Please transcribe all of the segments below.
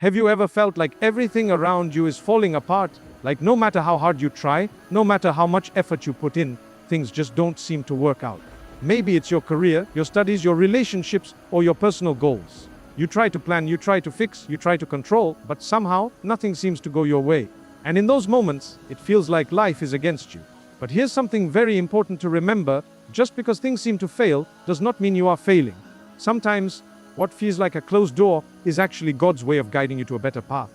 Have you ever felt like everything around you is falling apart? Like no matter how hard you try, no matter how much effort you put in, things just don't seem to work out. Maybe it's your career, your studies, your relationships, or your personal goals. You try to plan, you try to fix, you try to control, but somehow, nothing seems to go your way. And in those moments, it feels like life is against you. But here's something very important to remember: just because things seem to fail, does not mean you are failing. Sometimes, what feels like a closed door is actually God's way of guiding you to a better path.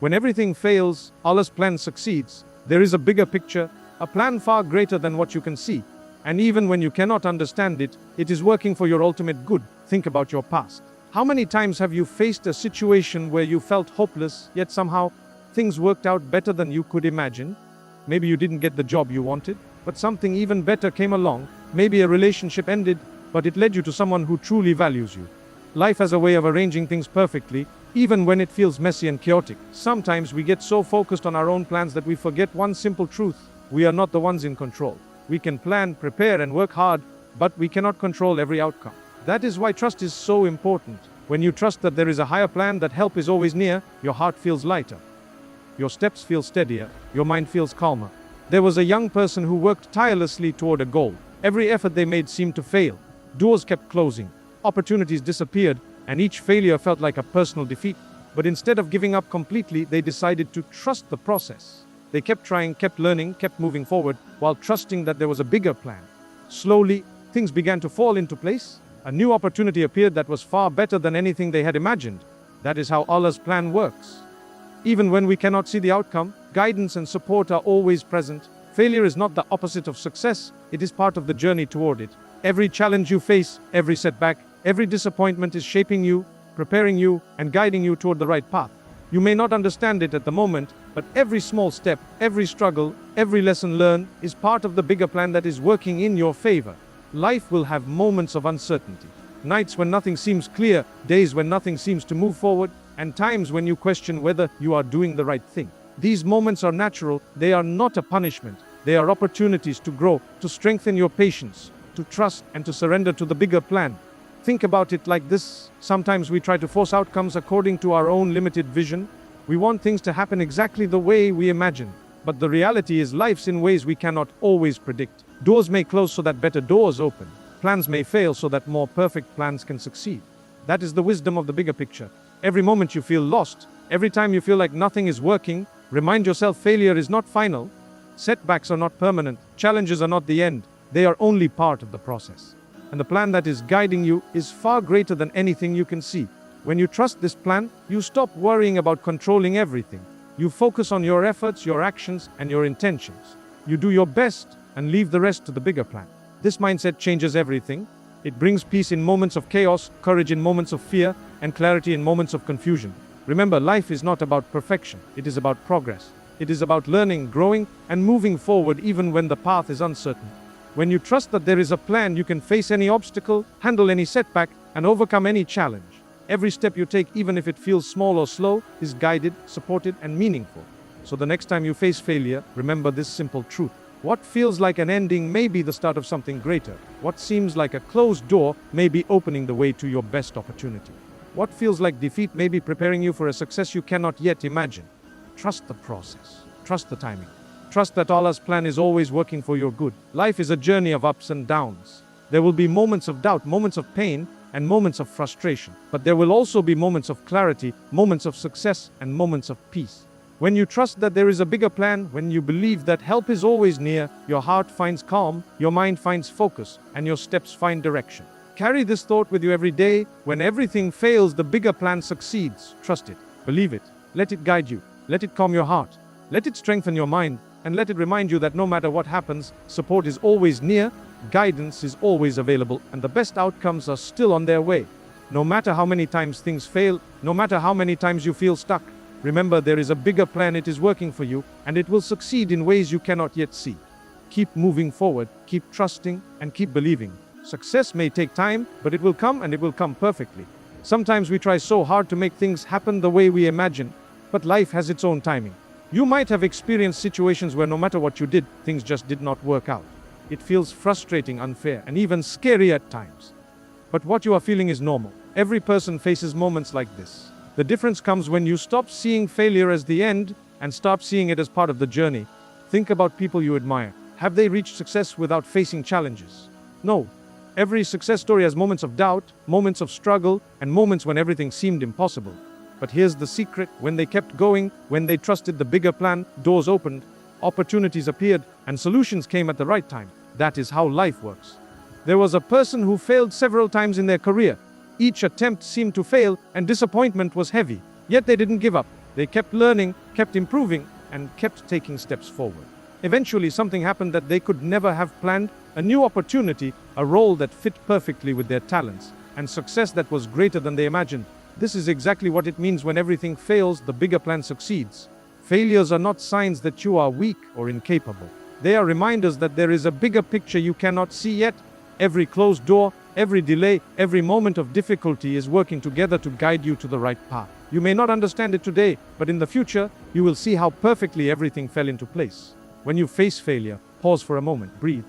When everything fails, Allah's plan succeeds. There is a bigger picture, a plan far greater than what you can see. And even when you cannot understand it, it is working for your ultimate good. Think about your past. How many times have you faced a situation where you felt hopeless, yet somehow things worked out better than you could imagine? Maybe you didn't get the job you wanted, but something even better came along. Maybe a relationship ended, but it led you to someone who truly values you. Life has a way of arranging things perfectly, even when it feels messy and chaotic. Sometimes we get so focused on our own plans that we forget one simple truth: we are not the ones in control. We can plan, prepare, and work hard, but we cannot control every outcome. That is why trust is so important. When you trust that there is a higher plan, that help is always near, your heart feels lighter. Your steps feel steadier, your mind feels calmer. There was a young person who worked tirelessly toward a goal. Every effort they made seemed to fail. Doors kept closing, opportunities disappeared, and each failure felt like a personal defeat. But instead of giving up completely, they decided to trust the process. They kept trying, kept learning, kept moving forward, while trusting that there was a bigger plan. Slowly, things began to fall into place. A new opportunity appeared that was far better than anything they had imagined. That is how Allah's plan works. Even when we cannot see the outcome, guidance and support are always present. Failure is not the opposite of success, it is part of the journey toward it. Every challenge you face, every setback, every disappointment is shaping you, preparing you, and guiding you toward the right path. You may not understand it at the moment, but every small step, every struggle, every lesson learned is part of the bigger plan that is working in your favor. Life will have moments of uncertainty. Nights when nothing seems clear, days when nothing seems to move forward, and times when you question whether you are doing the right thing. These moments are natural, they are not a punishment. They are opportunities to grow, to strengthen your patience, to trust, and to surrender to the bigger plan. Think about it like this: sometimes we try to force outcomes according to our own limited vision. We want things to happen exactly the way we imagine. But the reality is, life's in ways we cannot always predict. Doors may close so that better doors open. Plans may fail so that more perfect plans can succeed. That is the wisdom of the bigger picture. Every moment you feel lost, every time you feel like nothing is working, remind yourself failure is not final. Setbacks are not permanent. Challenges are not the end. They are only part of the process. And the plan that is guiding you is far greater than anything you can see. When you trust this plan, you stop worrying about controlling everything. You focus on your efforts, your actions, and your intentions. You do your best and leave the rest to the bigger plan. This mindset changes everything. It brings peace in moments of chaos, courage in moments of fear, and clarity in moments of confusion. Remember, life is not about perfection. It is about progress. It is about learning, growing, and moving forward even when the path is uncertain. When you trust that there is a plan, you can face any obstacle, handle any setback, and overcome any challenge. Every step you take, even if it feels small or slow, is guided, supported, and meaningful. So the next time you face failure, remember this simple truth: what feels like an ending may be the start of something greater. What seems like a closed door may be opening the way to your best opportunity. What feels like defeat may be preparing you for a success you cannot yet imagine. Trust the process. Trust the timing. Trust that Allah's plan is always working for your good. Life is a journey of ups and downs. There will be moments of doubt, moments of pain, and moments of frustration. But there will also be moments of clarity, moments of success, and moments of peace. When you trust that there is a bigger plan, when you believe that help is always near, your heart finds calm, your mind finds focus, and your steps find direction. Carry this thought with you every day. When everything fails, the bigger plan succeeds. Trust it. Believe it. Let it guide you. Let it calm your heart. Let it strengthen your mind. And let it remind you that no matter what happens, support is always near, guidance is always available, and the best outcomes are still on their way. No matter how many times things fail, no matter how many times you feel stuck, remember there is a bigger plan. It is working for you, and it will succeed in ways you cannot yet see. Keep moving forward, keep trusting, and keep believing. Success may take time, but it will come, and it will come perfectly. Sometimes we try so hard to make things happen the way we imagine, but life has its own timing. You might have experienced situations where no matter what you did, things just did not work out. It feels frustrating, unfair, and even scary at times. But what you are feeling is normal. Every person faces moments like this. The difference comes when you stop seeing failure as the end and start seeing it as part of the journey. Think about people you admire. Have they reached success without facing challenges? No. Every success story has moments of doubt, moments of struggle, and moments when everything seemed impossible. But here's the secret: when they kept going, when they trusted the bigger plan, doors opened, opportunities appeared, and solutions came at the right time. That is how life works. There was a person who failed several times in their career. Each attempt seemed to fail, and disappointment was heavy. Yet they didn't give up. They kept learning, kept improving, and kept taking steps forward. Eventually, something happened that they could never have planned: a new opportunity, a role that fit perfectly with their talents, and success that was greater than they imagined. This is exactly what it means: when everything fails, the bigger plan succeeds. Failures are not signs that you are weak or incapable. They are reminders that there is a bigger picture you cannot see yet. Every closed door, every delay, every moment of difficulty is working together to guide you to the right path. You may not understand it today, but in the future, you will see how perfectly everything fell into place. When you face failure, pause for a moment, breathe.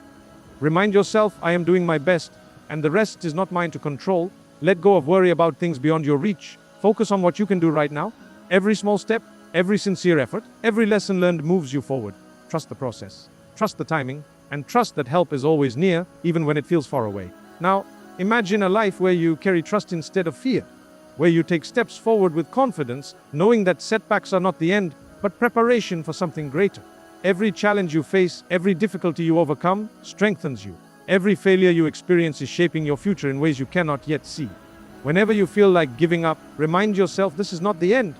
Remind yourself, I am doing my best, and the rest is not mine to control. Let go of worry about things beyond your reach. Focus on what you can do right now. Every small step, every sincere effort, every lesson learned moves you forward. Trust the process, trust the timing, and trust that help is always near, even when it feels far away. Now, imagine a life where you carry trust instead of fear, where you take steps forward with confidence, knowing that setbacks are not the end, but preparation for something greater. Every challenge you face, every difficulty you overcome, strengthens you. Every failure you experience is shaping your future in ways you cannot yet see. Whenever you feel like giving up, remind yourself this is not the end.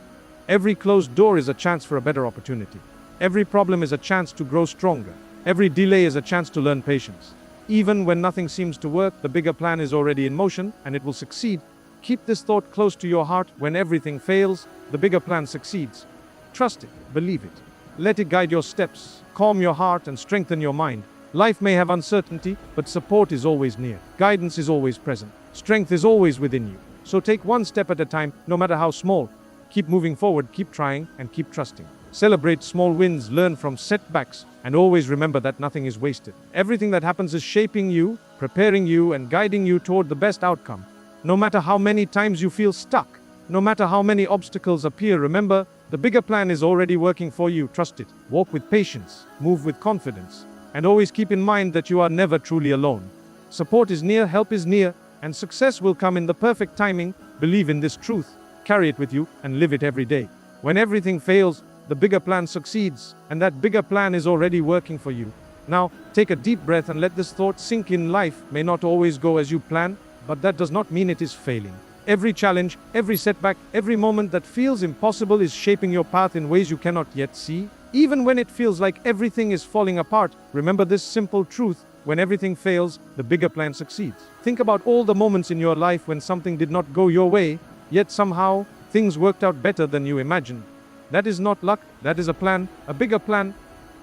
Every closed door is a chance for a better opportunity. Every problem is a chance to grow stronger. Every delay is a chance to learn patience. Even when nothing seems to work, the bigger plan is already in motion, and it will succeed. Keep this thought close to your heart: when everything fails, the bigger plan succeeds. Trust it, believe it. Let it guide your steps, calm your heart, and strengthen your mind. Life may have uncertainty, but support is always near. Guidance is always present. Strength is always within you. So take one step at a time, no matter how small. Keep moving forward, keep trying, and keep trusting. Celebrate small wins, learn from setbacks, and always remember that nothing is wasted. Everything that happens is shaping you, preparing you, and guiding you toward the best outcome. No matter how many times you feel stuck, no matter how many obstacles appear, remember, the bigger plan is already working for you. Trust it. Walk with patience, move with confidence, and always keep in mind that you are never truly alone. Support is near, help is near, and success will come in the perfect timing. Believe in this truth, carry it with you, and live it every day. When everything fails, the bigger plan succeeds, and that bigger plan is already working for you. Now, take a deep breath and let this thought sink in. Life may not always go as you plan, but that does not mean it is failing. Every challenge, every setback, every moment that feels impossible is shaping your path in ways you cannot yet see. Even when it feels like everything is falling apart, remember this simple truth: when everything fails, the bigger plan succeeds. Think about all the moments in your life when something did not go your way, yet somehow things worked out better than you imagined. That is not luck, that is a plan, a bigger plan,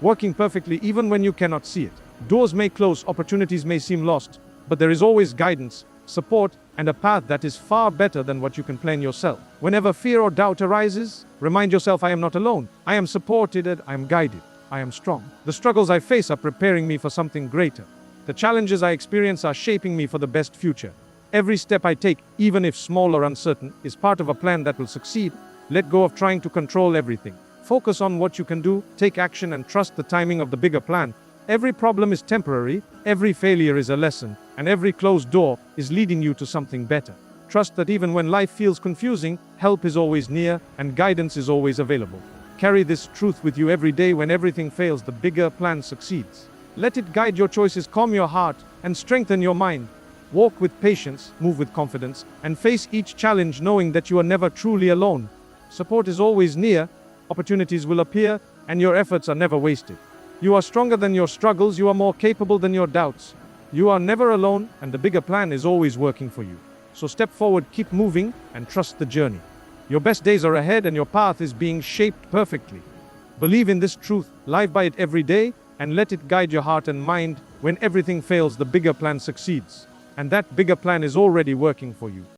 working perfectly even when you cannot see it. Doors may close, opportunities may seem lost, but there is always guidance, support, and a path that is far better than what you can plan yourself. Whenever fear or doubt arises, remind yourself, I am not alone. I am supported, I am guided, I am strong. The struggles I face are preparing me for something greater. The challenges I experience are shaping me for the best future. Every step I take, even if small or uncertain, is part of a plan that will succeed. Let go of trying to control everything. Focus on what you can do, take action, and trust the timing of the bigger plan. Every problem is temporary, every failure is a lesson, and every closed door is leading you to something better. Trust that even when life feels confusing, help is always near, and guidance is always available. Carry this truth with you every day. When everything fails, the bigger plan succeeds. Let it guide your choices, calm your heart, and strengthen your mind. Walk with patience, move with confidence, and face each challenge knowing that you are never truly alone. Support is always near, opportunities will appear, and your efforts are never wasted. You are stronger than your struggles, you are more capable than your doubts. You are never alone, and the bigger plan is always working for you. So step forward, keep moving, and trust the journey. Your best days are ahead, and your path is being shaped perfectly. Believe in this truth, live by it every day, and let it guide your heart and mind. When everything fails, the bigger plan succeeds. And that bigger plan is already working for you.